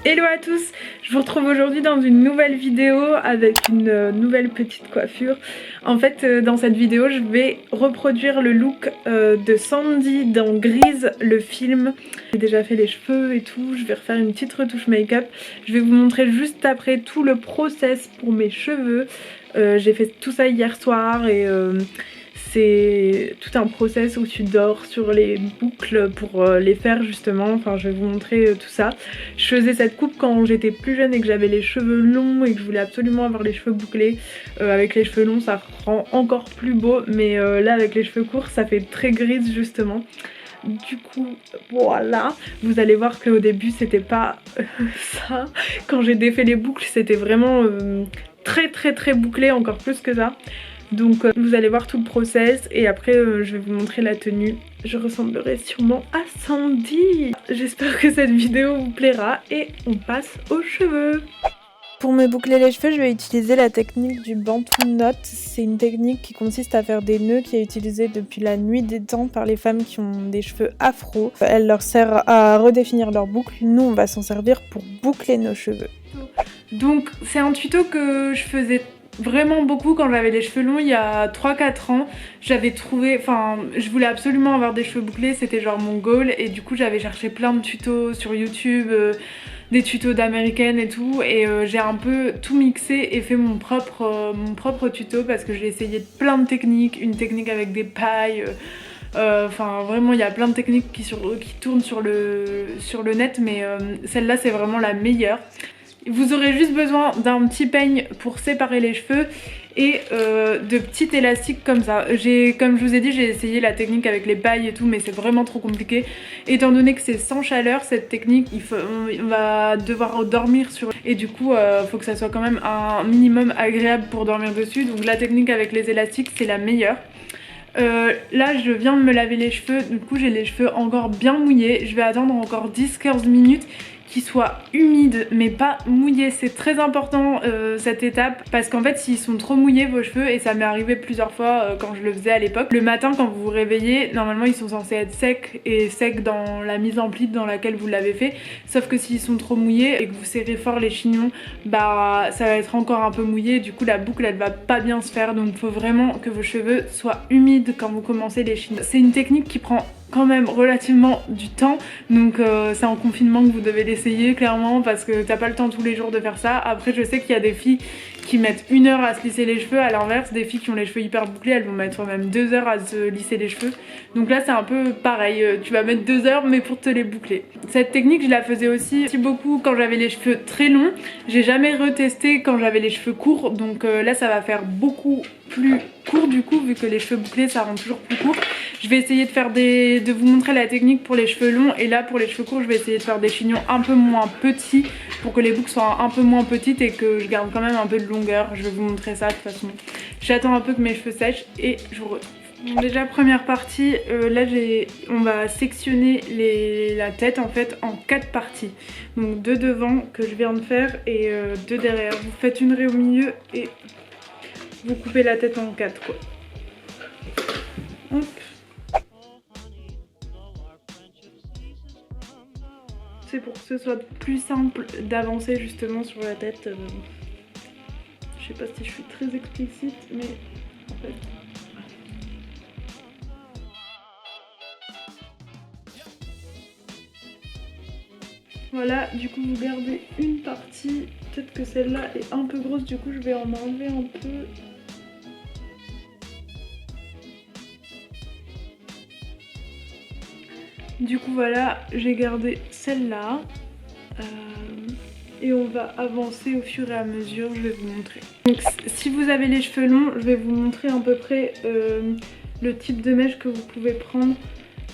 Hello à tous, je vous retrouve aujourd'hui dans une nouvelle vidéo avec une nouvelle petite coiffure. En fait dans cette vidéo je vais reproduire le look de Sandy dans Grease, le film. J'ai déjà fait les cheveux et tout, je vais refaire une petite retouche make-up. Je vais vous montrer juste après tout le process pour mes cheveux. J'ai fait tout ça hier soir et c'est tout un process où tu dors sur les boucles pour les faire justement, enfin je vais vous montrer tout ça. Je faisais cette coupe quand j'étais plus jeune et que j'avais les cheveux longs et que je voulais absolument avoir les cheveux bouclés. Avec les cheveux longs ça rend encore plus beau, mais là avec les cheveux courts ça fait très grise justement. Du coup voilà, vous allez voir qu'au début c'était pas ça. Quand j'ai défait les boucles c'était vraiment très bouclé, encore plus que ça. Donc vous allez voir tout le process et après je vais vous montrer la tenue. Je ressemblerai sûrement à Sandy. J'espère que cette vidéo vous plaira et on passe aux cheveux. Pour me boucler les cheveux, je vais utiliser la technique du Bantu Knot. C'est une technique qui consiste à faire des nœuds qui est utilisée depuis la nuit des temps par les femmes qui ont des cheveux afro. Elle leur sert à redéfinir leur boucle. Nous, on va s'en servir pour boucler nos cheveux. Donc c'est un tuto que je faisais vraiment beaucoup quand j'avais les cheveux longs il y a 3-4 ans. J'avais trouvé, enfin je voulais absolument avoir des cheveux bouclés, c'était genre mon goal, et du coup j'avais cherché plein de tutos sur YouTube, des tutos d'américaines et tout, et j'ai un peu tout mixé et fait mon propre tuto parce que j'ai essayé plein de techniques, une technique avec des pailles, enfin vraiment il y a plein de techniques qui tournent sur le net, mais celle-là c'est vraiment la meilleure. Vous aurez juste besoin d'un petit peigne pour séparer les cheveux et de petits élastiques comme ça. Comme je vous ai dit, j'ai essayé la technique avec les pailles et tout, mais c'est vraiment trop compliqué. Étant donné que c'est sans chaleur, cette technique, on va devoir dormir sur... Et du coup, faut que ça soit quand même un minimum agréable pour dormir dessus. Donc la technique avec les élastiques, c'est la meilleure. Là je viens de me laver les cheveux, du coup j'ai les cheveux encore bien mouillés. Je vais attendre encore 10-15 minutes qu'ils soient humides mais pas mouillés. C'est très important cette étape, parce qu'en fait s'ils sont trop mouillés vos cheveux, et ça m'est arrivé plusieurs fois quand je le faisais à l'époque, le matin quand vous vous réveillez, normalement ils sont censés être secs, et secs dans la mise en pli dans laquelle vous l'avez fait, sauf que s'ils sont trop mouillés et que vous serrez fort les chignons, bah ça va être encore un peu mouillé, du coup la boucle elle va pas bien se faire. Donc il faut vraiment que vos cheveux soient humides quand vous commencez les chignons. C'est une technique qui prend quand même relativement du temps, donc c'est en confinement que vous devez l'essayer clairement, parce que t'as pas le temps tous les jours de faire ça. Après je sais qu'il y a des filles qui mettent 1 heure à se lisser les cheveux, à l'inverse des filles qui ont les cheveux hyper bouclés elles vont mettre même 2 heures à se lisser les cheveux. Donc là c'est un peu pareil, tu vas mettre 2 heures mais pour te les boucler. Cette technique je la faisais aussi beaucoup quand j'avais les cheveux très longs. J'ai jamais retesté quand j'avais les cheveux courts, donc là ça va faire beaucoup plus court du coup, vu que les cheveux bouclés ça rend toujours plus court. Je vais essayer de vous montrer la technique pour les cheveux longs, et là pour les cheveux courts je vais essayer de faire des chignons un peu moins petits pour que les boucles soient un peu moins petites et que je garde quand même un peu de longueur. Je vais vous montrer ça de toute façon. J'attends un peu que mes cheveux sèchent et je vous retrouve. Bon, déjà première partie, là on va sectionner la tête en fait en 4 parties. Donc 2 devant que je viens de faire et 2 derrière. Vous faites une raie au milieu et vous coupez la tête en 4 quoi. Hop. C'est pour que ce soit plus simple d'avancer justement sur la tête. Je sais pas si je suis très explicite, mais en fait... Voilà, du coup vous gardez une partie. Peut-être que celle-là est un peu grosse, du coup je vais en enlever un peu. Du coup voilà, j'ai gardé celle-là. Et on va avancer au fur et à mesure, je vais vous montrer. Donc si vous avez les cheveux longs, je vais vous montrer à peu près le type de mèche que vous pouvez prendre.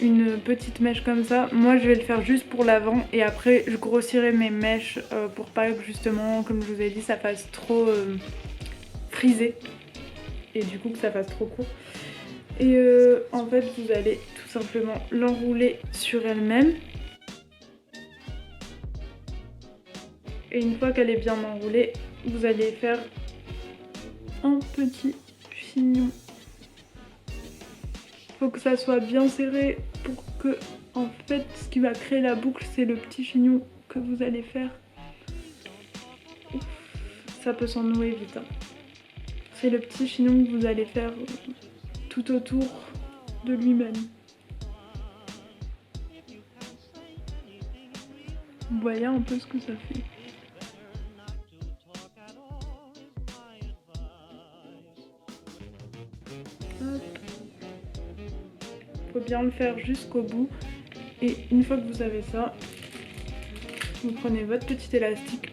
Une petite mèche comme ça, moi je vais le faire juste pour l'avant, et après je grossirai mes mèches pour pas que justement, comme je vous ai dit, ça fasse trop frisé et du coup que ça fasse trop court. Et en fait vous allez tout simplement l'enrouler sur elle-même. Et une fois qu'elle est bien enroulée, vous allez faire un petit chignon. Faut que ça soit bien serré pour que, en fait, ce qui va créer la boucle, c'est le petit chignon que vous allez faire ça peut s'en nouer vite. Hein. C'est le petit chignon que vous allez faire tout autour de lui-même. Vous voyez un peu ce que ça fait. Hop. Faut bien le faire jusqu'au bout. Et une fois que vous avez ça, vous prenez votre petit élastique.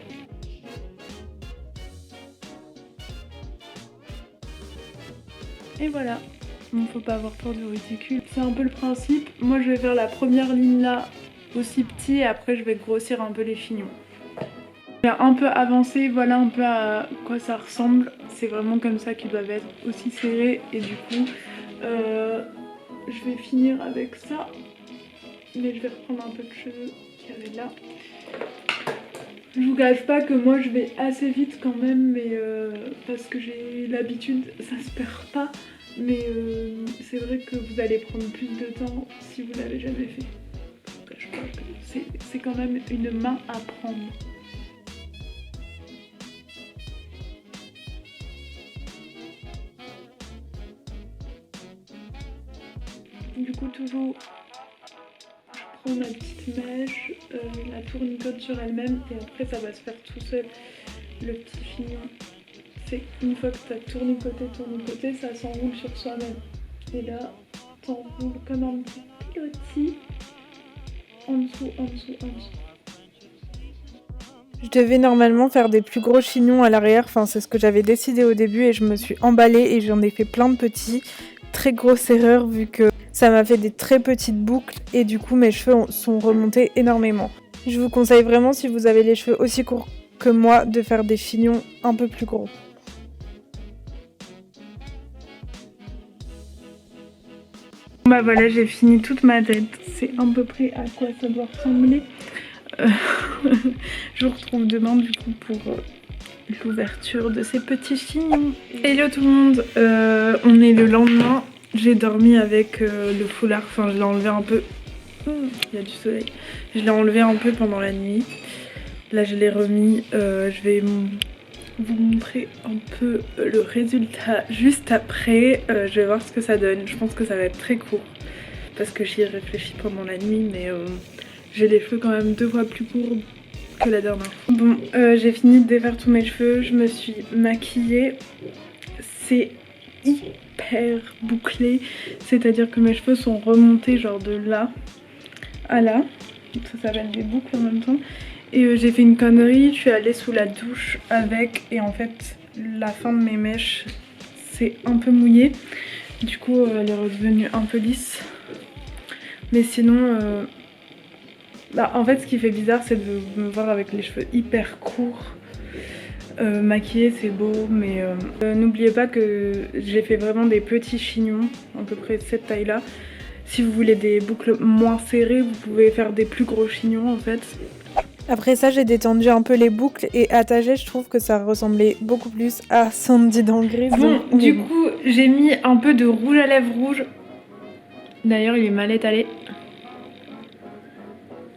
Et voilà. Bon, faut pas avoir peur du ridicule. C'est un peu le principe. Moi je vais faire la première ligne là aussi petit et après je vais grossir un peu les fignons. J'ai un peu avancé, voilà un peu à quoi ça ressemble. C'est vraiment comme ça qu'ils doivent être, aussi serrés. Et du coup, je vais finir avec ça. Mais je vais reprendre un peu de cheveux qu'il y avait là. Je vous cache pas que moi je vais assez vite quand même, mais parce que j'ai l'habitude, ça se perd pas. Mais c'est vrai que vous allez prendre plus de temps si vous l'avez jamais fait. Je crois que c'est quand même une main à prendre. Du coup toujours, je prends ma petite mèche, la tournicote sur elle-même et après ça va se faire tout seul. Le petit fignon, c'est une fois que tu as tournicoté, ça s'enroule sur soi-même. Et là, t'enroules comme un petit pilotis. En dessous. Je devais normalement faire des plus gros chignons à l'arrière, enfin c'est ce que j'avais décidé au début et je me suis emballée et j'en ai fait plein de petits. Très grosse erreur vu que ça m'a fait des très petites boucles et du coup mes cheveux sont remontés énormément. Je vous conseille vraiment si vous avez les cheveux aussi courts que moi de faire des chignons un peu plus gros. Bah voilà, j'ai fini toute ma tête, c'est à peu près à quoi ça doit ressembler. Je vous retrouve demain du coup pour l'ouverture de ces petits chignons. Hello tout le monde, on est le lendemain, j'ai dormi avec le foulard, enfin je l'ai enlevé un peu, il y a du soleil, je l'ai enlevé un peu pendant la nuit. Là je l'ai remis, je vais vous montrer un peu le résultat juste après. Je vais voir ce que ça donne. Je pense que ça va être très court parce que j'y ai réfléchi pendant la nuit, mais j'ai les cheveux quand même 2 fois plus courts que la dernière fois. Bon, j'ai fini de défaire tous mes cheveux, je me suis maquillée. C'est hyper bouclé, c'est-à-dire que mes cheveux sont remontés genre de là à là. Ça s'appelle des boucles en même temps. Et j'ai fait une connerie, je suis allée sous la douche avec et en fait la fin de mes mèches c'est un peu mouillé. Du coup elle est redevenue un peu lisse. Mais sinon, en fait ce qui fait bizarre c'est de me voir avec les cheveux hyper courts. Maquillée c'est beau mais n'oubliez pas que j'ai fait vraiment des petits chignons, à peu près de cette taille là. Si vous voulez des boucles moins serrées vous pouvez faire des plus gros chignons en fait. Après ça j'ai détendu un peu les boucles et attachées, je trouve que ça ressemblait beaucoup plus à Sandy dans Grise. Bon du coup j'ai mis un peu de rouge à lèvres rouge. D'ailleurs il est mal étalé.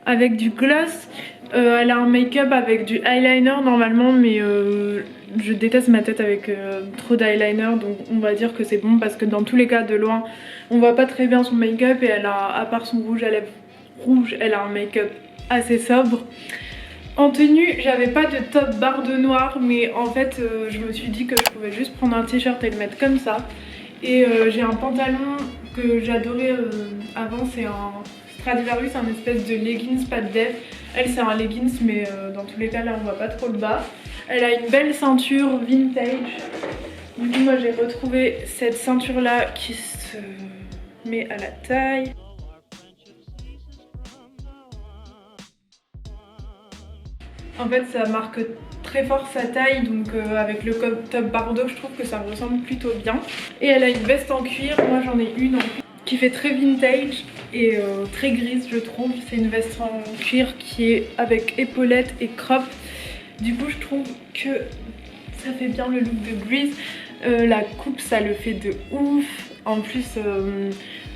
Avec du gloss. Elle a un make-up avec du eyeliner normalement mais je déteste ma tête avec trop d'eyeliner donc on va dire que c'est bon parce que dans tous les cas de loin on voit pas très bien son make-up et elle a, à part son rouge à lèvres rouge, elle a un make-up assez sobre. En tenue j'avais pas de top barde noire mais en fait je me suis dit que je pouvais juste prendre un t-shirt et le mettre comme ça. Et j'ai un pantalon que j'adorais avant, c'est un Stradivarius, un espèce de leggings pas de def. Elle c'est un leggings mais dans tous les cas là on voit pas trop le bas. Elle a une belle ceinture vintage. Du coup moi j'ai retrouvé cette ceinture là qui se met à la taille. En fait ça marque très fort sa taille donc avec le top bardeau je trouve que ça ressemble plutôt bien. Et elle a une veste en cuir, moi j'en ai une en cuir qui fait très vintage et très grise je trouve. C'est une veste en cuir qui est avec épaulettes et crop. Du coup je trouve que ça fait bien le look de Grise. La coupe ça le fait de ouf. En plus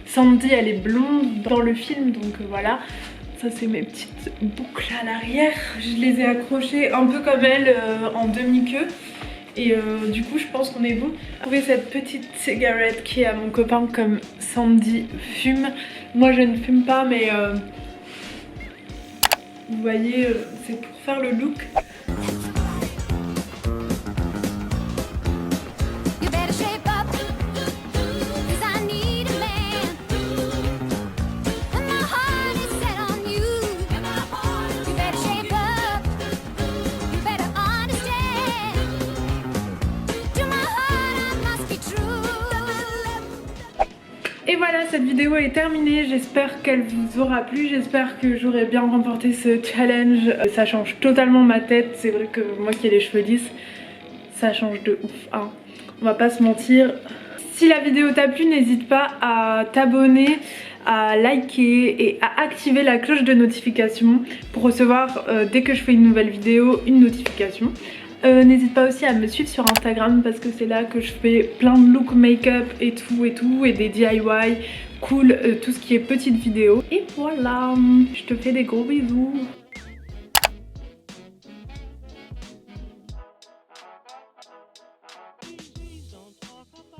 Sandy elle est blonde dans le film donc voilà. Ça c'est mes petites boucles à l'arrière. Je les ai accrochées un peu comme elle en demi-queue. Et du coup je pense qu'on est bon. J'ai trouvé cette petite cigarette qui est à mon copain comme Sandy fume. Moi je ne fume pas mais vous voyez c'est pour faire le look. Et voilà, cette vidéo est terminée, j'espère qu'elle vous aura plu, j'espère que j'aurai bien remporté ce challenge. Ça change totalement ma tête, c'est vrai que moi qui ai les cheveux lisses, ça change de ouf, hein. On va pas se mentir. Si la vidéo t'a plu, n'hésite pas à t'abonner, à liker et à activer la cloche de notification pour recevoir dès que je fais une nouvelle vidéo, une notification. N'hésite pas aussi à me suivre sur Instagram parce que c'est là que je fais plein de look make-up et des DIY cool, tout ce qui est petites vidéos. Et voilà, je te fais des gros bisous.